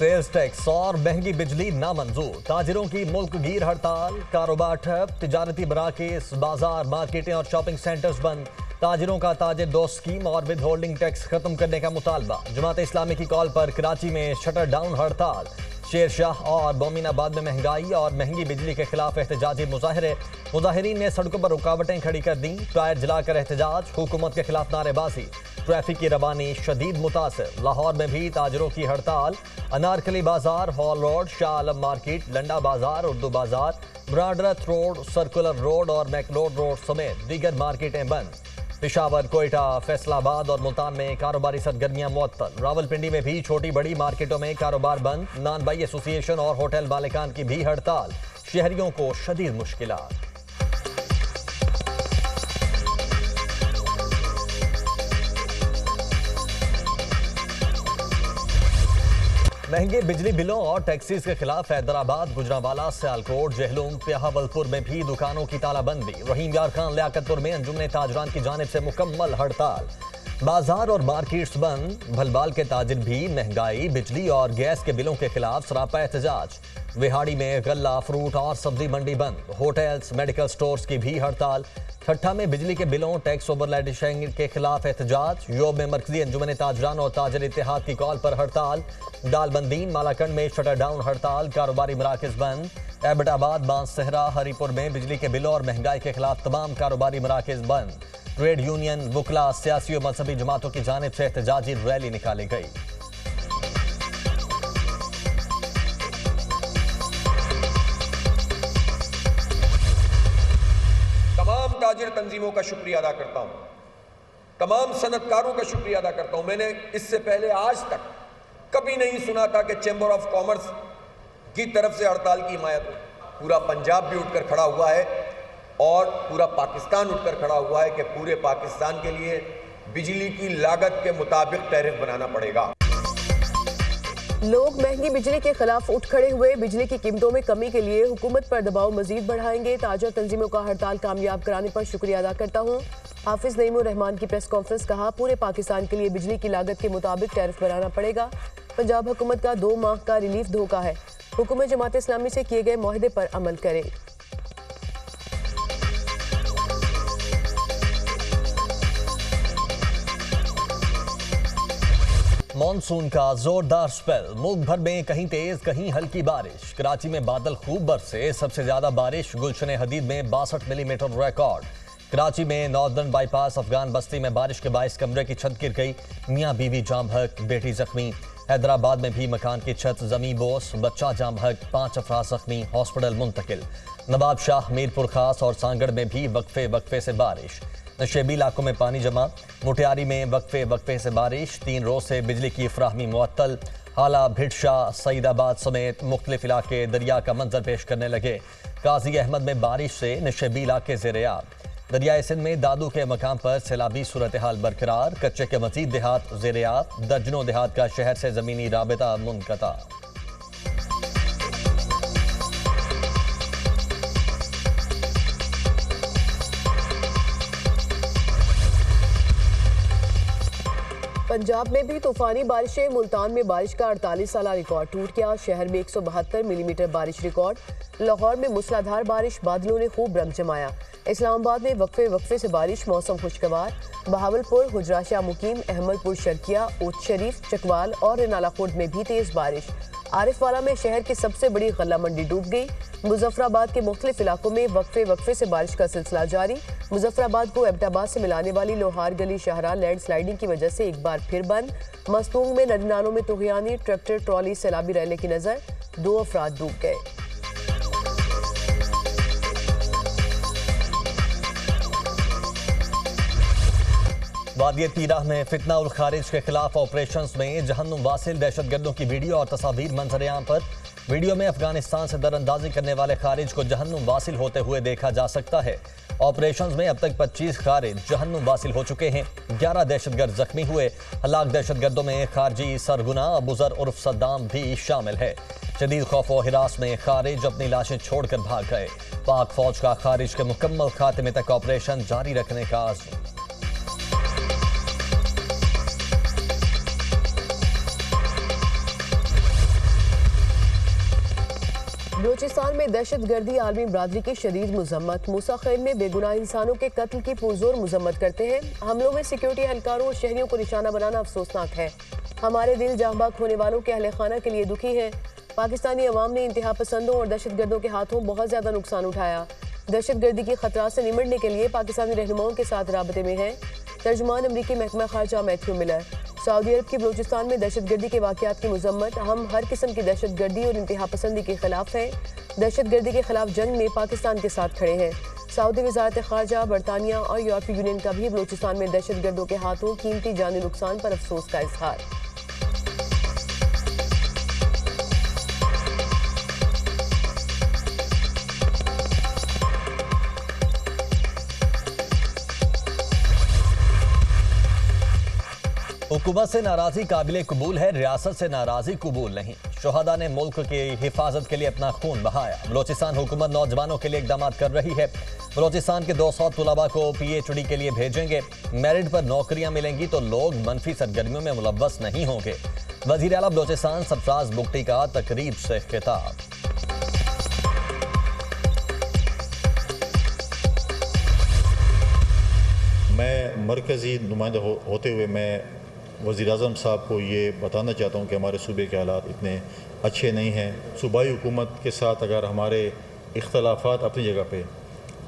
Sales tax और महंगी बिजली नामंजूर, ताजिरों की मुल्क गिर हड़ताल, कारोबार ठप, तिजारती मराकज़, बाजार, मार्केटें और शॉपिंग सेंटर्स बंद। ताजिरों का ताजिर दोस्त स्कीम और विद होल्डिंग टैक्स खत्म करने का मुतालबा। जमात इस्लामी की कॉल पर कराची में शटर डाउन हड़ताल। शेरशाह और मोमिनाबाद में महंगाई और महंगी बिजली के खिलाफ एहतजाजी मुजाहरे। मुजाहिरीन ने सड़कों पर रुकावटें खड़ी कर दी, टायर जलाकर एहतजाज, हुकूमत के खिलाफ नारेबाजी। ट्रैफिक की रवानी शदीद मुतासर। लाहौर में भी ताजिरों की हड़ताल। अनारकली बाजार, hall road, Shah Alam market, Landa बाजार, उर्दू बाजार, ब्राडरथ रोड, सर्कुलर रोड और मैकलोड रोड समेत दीगर मार्केटें बंद। पेशावर, कोयटा, फैसलाबाद और मुल्तान में कारोबारी सरगर्मियां मुअत्तल। रावलपिंडी में भी छोटी बड़ी मार्केटों में कारोबार बंद। नान बाई एसोसिएशन और होटल मालिकान की भी हड़ताल। शहरियों को शदीद मुश्किलात। महंगे बिजली बिलों और टैक्सीज के खिलाफ हैदराबाद, गुजरांवाला, सियालकोट, जहलुम, प्याहावलपुर में भी दुकानों की तालाबंदी। रहीम यार खान लियाकतपुर में अंजुमन ताजरान की जानिब से मुकम्मल हड़ताल। बाजार और मार्केट्स बंद। भलबाल के ताजिर भी महंगाई, बिजली और गैस के बिलों के खिलाफ सरापा एहतजाज। विहाड़ी में गल्ला, फ्रूट और सब्जी मंडी बंद। होटल्स, मेडिकल स्टोर्स की भी हड़ताल। ठट्ठा में बिजली के बिलों, टैक्स ओवरलैडिंग के खिलाफ एहतजाज। योब में मरकजी अंजुमन ताजरान और ताजिर इत्तेहाद की कॉल पर हड़ताल। दालबंदीन, मालाकंड में शटर डाउन हड़ताल, कारोबारी मराकज़ बंद। एबटाबाद, बांससेहरा, हरीपुर में बिजली के बिलों और महंगाई के खिलाफ तमाम कारोबारी मराकज़ बंद। ट्रेड यूनियन, वुकला, सियासी और मजहबी जमातों की जानिब से एहतजाजी रैली निकाली गई। तमाम ताजिर तंजीमों का शुक्रिया अदा करता हूँ, तमाम सनतकारों का शुक्रिया अदा करता हूँ। मैंने इससे पहले आज तक कभी नहीं सुना था कि चैम्बर ऑफ कॉमर्स की तरफ से हड़ताल की हिमायत हो। पूरा पंजाब भी उठकर खड़ा हुआ है और पूरा पाकिस्तान उठकर खड़ा हुआ है कि पूरे पाकिस्तान के लिए बिजली की लागत के मुताबिक टैरिफ बनाना पड़ेगा। लोग महंगी बिजली के खिलाफ उठ खड़े हुए। बिजली की कीमतों में कमी के लिए हुकूमत पर दबाव मजीद बढ़ाएंगे। ताजर तंजीमों का हड़ताल कामयाब कराने पर शुक्रिया अदा करता हूँ। हाफिज नईमुर रहमान की प्रेस कॉन्फ्रेंस, कहा पूरे पाकिस्तान के लिए बिजली की लागत के मुताबिक टैरिफ बनाना पड़ेगा। पंजाब हुकूमत का 2 माह का रिलीफ धोखा है। हुकूमत जमात इस्लामी से किए गए मुआहदे पर अमल करे। मॉनसून का जोरदार स्पेल। मुल्क भर में कहीं तेज कहीं हल्की बारिश। कराची में बादल खूब बरसे। सबसे ज्यादा बारिश गुलशन हदीद में 62 मिलीमीटर रिकॉर्ड। कराची में नॉर्दर्न बाईपास अफगान बस्ती में बारिश के बायस कमरे की छत गिर गई। मियाँ बीवी जाम बहक, बेटी जख्मी। हैदराबाद में भी मकान की छत जमी बोस, बच्चा जाम बहक, 5 अफराद जख्मी, हॉस्पिटल मुंतकिल। नवाब शाह, मीरपुर खास और सांगड़ में भी वक्फे वक्फे से बारिश। नशेबी इलाकों में पानी जमा। मुटियारी में वक्फे वक्फे से बारिश। 3 रोज से बिजली की फ्राहमी मुअत्तल। हाला, भिटशा, सईदाबाद समेत मुख्तलिफ इलाके दरिया का मंजर पेश करने लगे। काजी अहमद में बारिश से नशेबी इलाके ज़ेर-ए-आब। दरियाए सिंध में दादू के मकाम पर सैलाबी सूरत हाल बरकरार। कच्चे के मजीद देहात ज़ेर-ए-आब। दर्जनों देहात का शहर से ज़मीनी राबिता मुनक़ता। पंजाब में भी तूफानी बारिशें। मुल्तान में बारिश का 48 साला रिकॉर्ड टूट गया। शहर में 172 मिलीमीटर बारिश रिकॉर्ड। लाहौर में मूसलाधार बारिश, बादलों ने खूब रंग जमाया। इस्लामाबाद में वक्फे वक्फे से बारिश, मौसम खुशगवार। बहावलपुर, हुजराशाह मुकीम, अहमदपुर शर्किया, ऊट शरीफ, चकवाल और रिनाला खुर्द में भी तेज बारिश। आरिफवाला में शहर की सबसे बड़ी गल्ला मंडी डूब गई। मुजफ्फराबाद के मुख्तलिफ इलाकों में वक्फे वक्फे से बारिश का सिलसिला जारी। मुजफ्फराबाद को एबटाबाद से मिलाने वाली लोहार गली शाहरा लैंड स्लाइडिंग की वजह से एक बार फिर बंद। मस्तूंग में नदी नालों में तुगयानी, ट्रैक्टर ट्रॉली सैलाबी रहने की नजर, 2 अफराद डूब गए। वादिय तीराह में फितना उल खारिज के खिलाफ ऑपरेशंस में जहन्नुम वासिल दहशतगर्दों की वीडियो और तस्वीर मंजर-ए-आम पर। वीडियो में अफगानिस्तान से दरअंदाजी करने वाले खारिज को जहन्नुम वासिल होते हुए देखा जा सकता है। ऑपरेशंस में अब तक 25 खारिज जहन्नुम वासिल हो चुके हैं। 11 दहशतगर्द जख्मी हुए। हलाक दहशतगर्दों में खारजी सरगुना अबूजर उर्फ सद्दाम भी शामिल है। शदीद खौफ व हिरास में खारिज अपनी लाशें छोड़कर भाग गए। पाक फौज का खारिज के मुकम्मल खात्मे तक ऑपरेशन जारी रखने का आज़म। बलूचिस्तान में दहशतगर्दी आलमी बरादरी की शदीद मजम्मत। मूसा खेल में बेगुनाह इंसानों के कत्ल की पुरजोर मजम्मत करते हैं। हमलों में सिक्योरिटी एहलकारों और शहरियों को निशाना बनाना अफसोसनाक है। हमारे दिल जांबाक होने वालों के अहले खाना के लिए दुखी हैं। पाकिस्तानी अवाम ने इंतहा पसंदों और दहशतगर्दों के हाथों बहुत ज्यादा नुकसान उठाया। दहशतगर्दी के खतरात से निमटने के लिए पाकिस्तानी रहनुमाओं के साथ राबते में हैं। तर्जुमान अमरीकी महकमा खारजा मैथ्यू मिलर। सऊदी अरब की बलूचिस्तान में दहशतगर्दी के वाक़यात की मजम्मत। हम हर किस्म की दहशतगर्दी और इंतहा पसंदी के खिलाफ हैं। दहशतगर्दी के खिलाफ जंग में पाकिस्तान के साथ खड़े हैं। सऊदी वजारत खारजा, बरतानिया और यूरोपीय यूनियन का भी बलूचिस्तान में दहशतगर्दों के हाथों कीमती जानी नुकसान पर अफसोस का इजहार। हुकूमत से नाराजी काबिल कबूल है, रियासत से नाराजी कबूल नहीं। शोहदा ने मुल्क की हिफाजत के लिए अपना खून बहाया। बलोचिस्तान हुकूमत नौजवानों के लिए इकदाम कर रही है। बलोचिस्तान के 200 तुलबा को PhD के लिए भेजेंगे। मेरिट पर नौकरियां मिलेंगी तो लोग मनफी सरगर्मियों में मुलव्वस नहीं होंगे। वजीर आला बलोचिस्तान सरफराज बुगटी का तकरीब से खिताब। मैं मरकज़ी नुमाइंदा होते हुए मैं वज़ीर-ए-आज़म साहब को ये बताना चाहता हूँ कि हमारे सूबे के हालात इतने अच्छे नहीं हैं। सूबाई हुकूमत के साथ अगर हमारे इख्तलाफात अपनी जगह पे,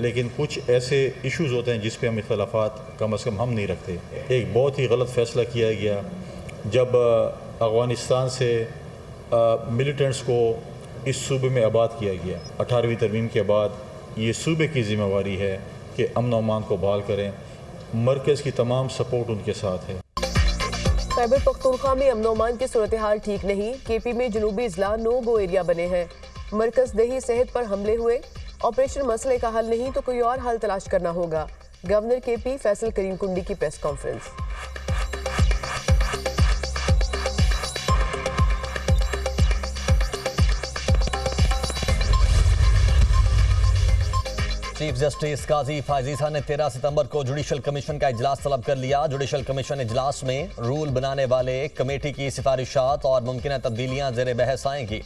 लेकिन कुछ ऐसे इश्यूज़ होते हैं जिस पे हम इख्तलाफात कम अज़ कम हम नहीं रखते। एक बहुत ही गलत फ़ैसला किया गया जब अफ़गानिस्तान से मिलिटेंट्स को इस सूबे में आबाद किया गया। 18वीं तरमीम के बाद ये सूबे की ज़िम्मेवारी है कि अमन व अमान को बहाल करें। मरकज़ की तमाम सपोर्ट उनके साथ है। खैबर पख्तूनख्वा में अमन अमान की सूरत हाल ठीक नहीं। KP में जनूबी अजला नो गो एरिया बने हैं। मरकज़ दही सेहत पर हमले हुए। ऑपरेशन मसले का हल नहीं तो कोई और हल तलाश करना होगा। गवर्नर KP फैसल करीम कुंडी की प्रेस कॉन्फ्रेंस। चीफ जस्टिस काजी फायजीसा ने 13 सितंबर को जुडिशल कमीशन का इजलास तलब कर लिया। जुडिशल कमीशन इजलास में रूल बनाने वाले कमेटी की सिफारिशात और मुमकिन तब्दीलियां जेर बहस आएंगी।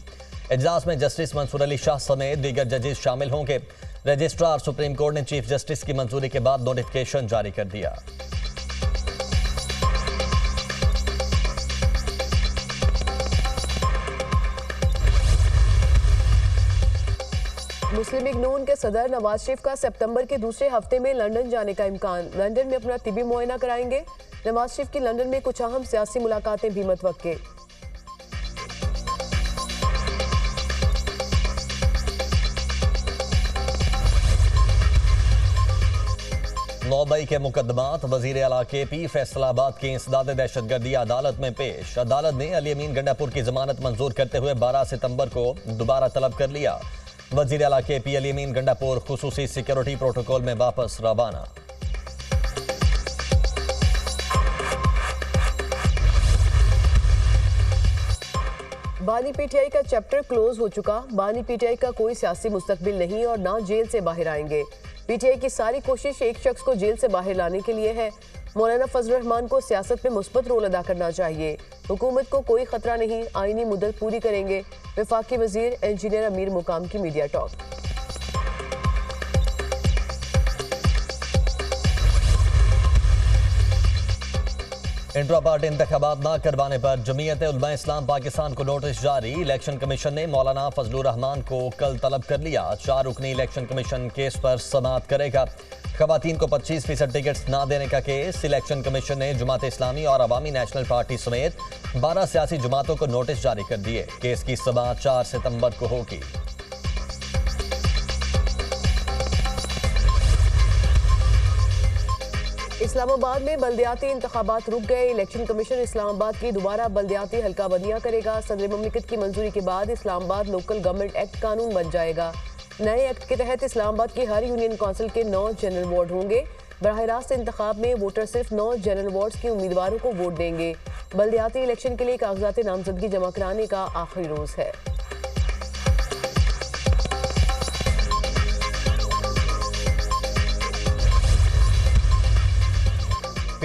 इजलास में जस्टिस मंसूर अली शाह समेत दीगर जजेस शामिल होंगे। रजिस्ट्रार सुप्रीम कोर्ट ने चीफ जस्टिस की मंजूरी के बाद नोटिफिकेशन जारी कर दिया। मुस्लिम लीग नून के सदर नवाज शरीफ का सितंबर के दूसरे हफ्ते में लंदन जाने का इम्कान। लंदन में अपना तिबी मुआयना कराएंगे। नवाज शरीफ की लंदन में कुछ अहम सियासी मुलाकातें भी मुतवक्के। नौबई के मुकदमात। वजीर आला KP फैसलाबाद की इंसदाद दहशतगर्दी अदालत में पेश। अदालत ने अली अमीन गंडापुर की जमानत मंजूर करते हुए 12 सितंबर को दोबारा तलब कर लिया। वजीर आला KP अली अमीन गंडापुर खुसूसी सिक्योरिटी प्रोटोकॉल में वापस रवाना। बानी PTI का चैप्टर क्लोज हो चुका। बानी PTI का कोई सियासी मुस्तकबिल नहीं और ना जेल से बाहर आएंगे। PTI की सारी कोशिश एक शख्स को जेल से बाहर लाने के लिए है। मौलाना फजल रहमान को सियासत में मुस्बत रोल अदा करना चाहिए। हुकूमत को कोई खतरा नहीं, आईनी मुद्दत पूरी करेंगे। वफाकी वजीर इंजीनियर अमीर मुकाम की मीडिया टॉक। इंट्रा पार्टी इंतखाबात न करवाने पर जमीयत उलमा इस्लाम पाकिस्तान को नोटिस जारी। इलेक्शन कमीशन ने मौलाना फजलुर रहमान को कल तलब कर लिया। 4 रुकनी इलेक्शन कमीशन केस पर समाअत करेगा। खवातीन को 25% टिकट्स न देने का केस। इलेक्शन कमीशन ने जमात इस्लामी और अवामी नेशनल पार्टी समेत 12 सियासी जमातों को नोटिस जारी कर दिए। केस की समाअत 4 सितंबर को होगी। इस्लामाबाद में बल्दियाती इंतखाबात रुक गए। इलेक्शन कमीशन इस्लामाबाद की दोबारा बल्दियाती हल्का बंदियां करेगा। सदर ममलिकत की मंजूरी के बाद इस्लामाबाद लोकल गवर्नमेंट एक्ट कानून बन जाएगा। नए एक्ट के तहत इस्लामाबाद की हर यूनियन काउंसिल के 9 जनरल वार्ड होंगे। बराह रास्त इंतखाब में वोटर सिर्फ 9 जनरल वार्ड्स के उम्मीदवारों को वोट देंगे। बल्दियाती इलेक्शन के लिए कागजात नामजदगी जमा कराने का आखिरी रोज है।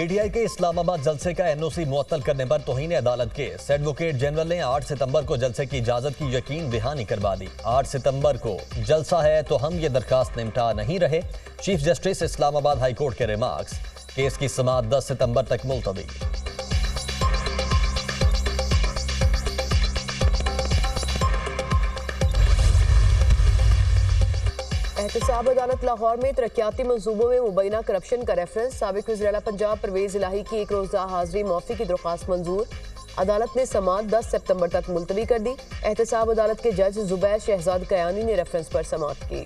पीटीआई के इस्लामाबाद जलसे का एनओसी मुअत्तल करने पर तौहीन अदालत केस। एडवोकेट जनरल ने 8 सितंबर को जलसे की इजाजत की यकीन दहानी करवा दी। 8 सितंबर को जलसा है तो हम ये दरखास्त निपटा नहीं रहे। Chief justice Islamabad high court के रिमार्क्स। केस की समाअत 10 सितंबर तक मुलतवी। एहतसाब अदालत लाहौर में तरक्याती मंसूबों में मुबैना करप्शन का रेफरेंस। साबिक वज़ीर आला पंजाब परवेज इलाही की एक रोज़ा हाजिरी मौफी की दरख्वास्त मंजूर। अदालत ने समाअत 10 सितंबर तक मुलतवी कर दी। एहतसाब अदालत के जज जुबैर शहजाद कयानी ने रेफरेंस पर समाअत की।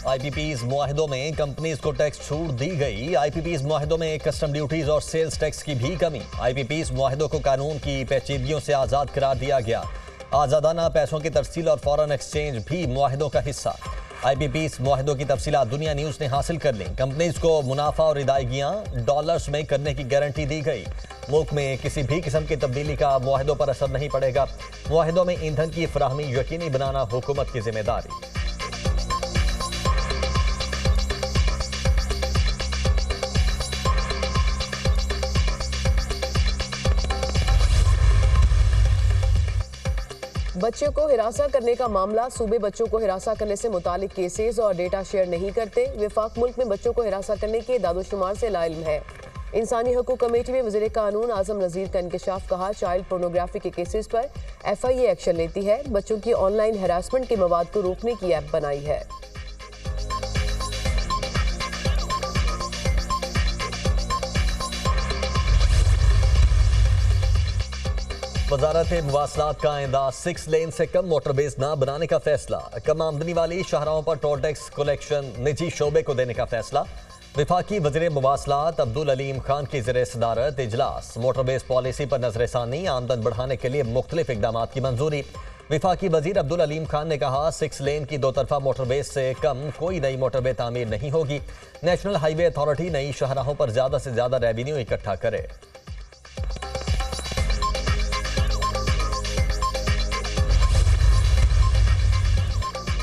आईपीपीज मुआहिदों में कंपनीज को टैक्स छूट दी गई। आईपीपीज मुआहिदों में कस्टम ड्यूटीज और सेल्स टैक्स की भी कमी। आईपीपीज मुआहिदों को कानून की पेचीदगियों से आज़ाद करार दिया गया। आज़ादाना पैसों की तरसील और फॉरेन एक्सचेंज भी मुआहिदों का हिस्सा। आईपीपीज मुआहिदों की तफसीलात दुनिया न्यूज़ ने हासिल कर ली। कंपनीज को मुनाफा और अदायगियाँ डॉलर्स में करने की गारंटी दी गई। मुल्क में किसी भी किस्म की तब्दीली का मुआहिदों पर असर नहीं पड़ेगा। मुआहिदों में ईंधन की फराहमी यकीनी बनाना हुकूमत की जिम्मेदारी। बच्चों को हिरासा करने का मामला। सूबे बच्चों को हिरासा करने से मुतालिक केसेस और डेटा शेयर नहीं करते। वफाक मुल्क में बच्चों को हिरासा करने के दादोशुमार से लाइल्म है। इंसानी हकूक कमेटी में वज़ीर कानून आज़म नज़ीर का इंकशाफ। कहा चाइल्ड पोर्नोग्राफी के केसेस पर FIA एक्शन लेती है। बच्चों की ऑनलाइन हरासमेंट के मवाद को रोकने की ऐप बनाई है। वजारत मुवासलात का आइंदा 6 लेन से कम मोटरवेज न बनाने का फैसला। कम आमदनी वाली शाहराहों पर टोल टैक्स कलेक्शन निजी शोबे को देने का फैसला। विफाकी वज़ीर मुवासलात अब्दुल अलीम खान की ज़ेर सदारत इजलास। मोटरवेज पॉलिसी पर नजरसानी, आमदन बढ़ाने के लिए मुख्तलिफ इकदाम की मंजूरी। विफाकी वज़ीर अब्दुल अलीम खान ने कहा 6 लेन की 2 तरफा मोटरवेज से कम कोई नई मोटरवे तामीर नहीं होगी। नेशनल हाईवे अथॉरिटी नई शाहराहों पर ज़्यादा से ज़्यादा रेवेन्यू इकट्ठा करे।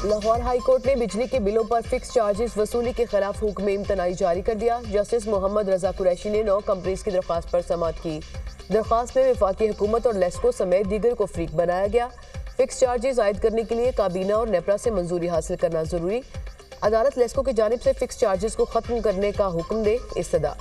लाहौर हाई कोर्ट ने बिजली के बिलों पर फिक्स चार्जेस वसूली के खिलाफ हुक्म इम्तनाई जारी कर दिया। जस्टिस मोहम्मद रजा कुरैशी ने 9 कंपनीज की दरख्वास्त पर समाअत की। दरख्वास्त में वफाकी हुकूमत और लेस्को समेत दीगर को फ्रीक बनाया गया। फिक्स चार्जेस आयद करने के लिए काबीना और नेपरा से मंजूरी हासिल करना जरूरी। अदालत लेस्को की जानिब से फिक्स चार्जेस को खत्म करने का हुक्म दे इस्तदा।